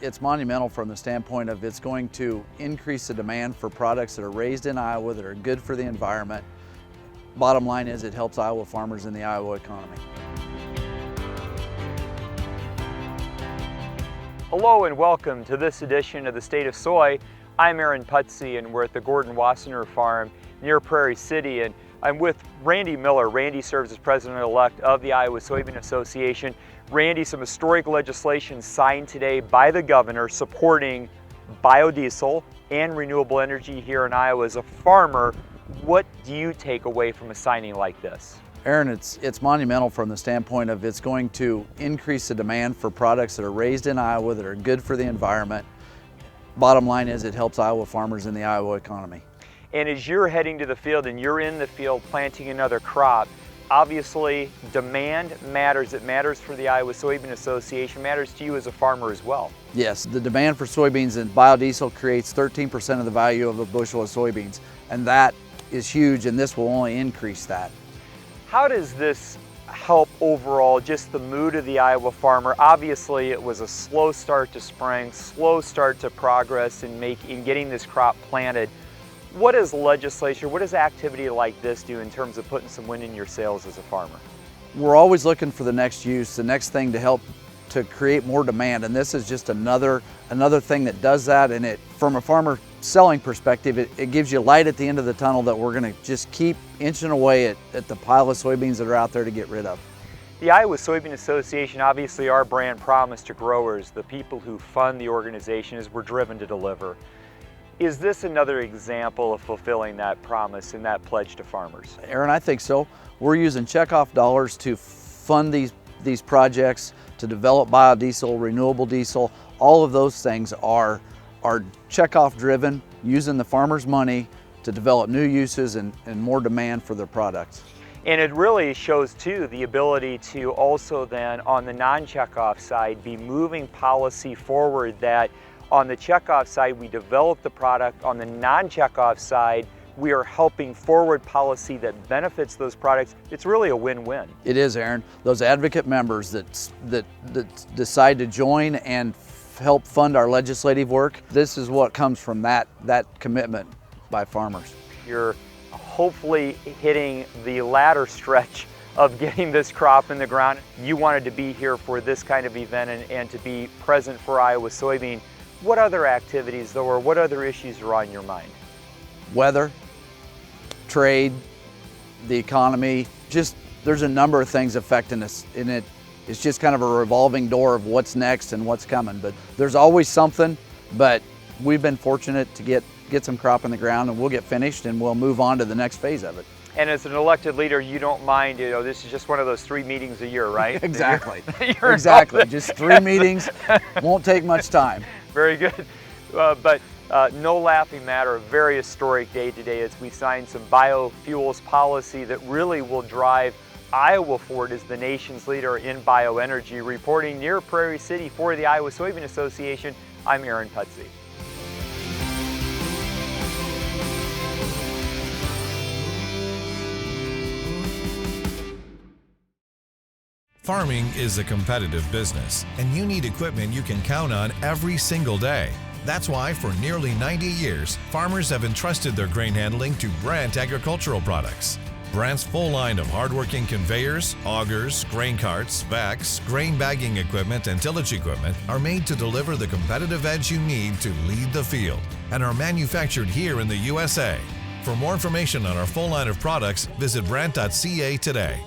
it's monumental from the standpoint of it's going to increase the demand for products that are raised in Iowa that are good for the environment. Bottom line is it helps Iowa farmers and the Iowa economy. Hello and welcome to this edition of the State of Soy. I'm Aaron Putsey and we're at the Gordon Wassenaar farm near Prairie City, and I'm with Randy Miller. Randy serves as president-elect of the Iowa Soybean Association. Randy, some historic legislation signed today by the governor supporting biodiesel and renewable energy here in Iowa. As a farmer, what do you take away from a signing like this? Aaron, it's monumental from the standpoint of it's going to increase the demand for products that are raised in Iowa that are good for the environment. Bottom line is it helps Iowa farmers and the Iowa economy. And as you're heading to the field and you're in the field planting another crop, obviously demand matters. It matters for the Iowa Soybean Association, matters to you as a farmer as well. Yes, the demand for soybeans and biodiesel creates 13% of the value of a bushel of soybeans, and that is huge, and this will only increase that. How does this help overall just the mood of the Iowa farmer? Obviously it was a slow start to spring, slow start to progress in getting this crop planted. What does legislation, what does activity like this do in terms of putting some wind in your sails as a farmer? We're always looking for the next use, the next thing to help to create more demand, and this is just another thing that does that. And it, from a farmer selling perspective, it gives you light at the end of the tunnel that we're going to just keep inching away at the pile of soybeans that are out there to get rid of. The Iowa Soybean Association, obviously our brand promise to growers, the people who fund the organization, is we're driven to deliver. Is this another example of fulfilling that promise and that pledge to farmers? Aaron, I think so. We're using checkoff dollars to fund these projects, to develop biodiesel, renewable diesel. All of those things are checkoff driven, using the farmers' money to develop new uses and more demand for their products. And it really shows too the ability to also then on the non-checkoff side be moving policy forward, that on the checkoff side we develop the product, on the non-checkoff side we are helping forward policy that benefits those products. It's really a win-win. It is, Aaron. Those advocate members that decide to join and help fund our legislative work, this is what comes from that commitment by farmers. You're hopefully hitting the latter stretch of getting this crop in the ground. You wanted to be here for this kind of event and to be present for Iowa Soybean. What other activities though, or what other issues are on your mind? Weather, trade, the economy, just there's a number of things affecting us, and it's just kind of a revolving door of what's next and what's coming. But there's always something, but we've been fortunate to get some crop in the ground, and we'll get finished and we'll move on to the next phase of it. And as an elected leader, you don't mind, this is just one of those 3 meetings a year, right? Exactly. Exactly. Just 3 meetings, won't take much time. Very good. But no laughing matter, a very historic day today as we signed some biofuels policy that really will drive Iowa forward as the nation's leader in bioenergy. Reporting near Prairie City for the Iowa Soybean Association, I'm Aaron Putsey. Farming is a competitive business, and you need equipment you can count on every single day. That's why for nearly 90 years, farmers have entrusted their grain handling to Brandt Agricultural Products. Brandt's full line of hardworking conveyors, augers, grain carts, vacs, grain bagging equipment, and tillage equipment are made to deliver the competitive edge you need to lead the field, and are manufactured here in the USA. For more information on our full line of products, visit brandt.ca today.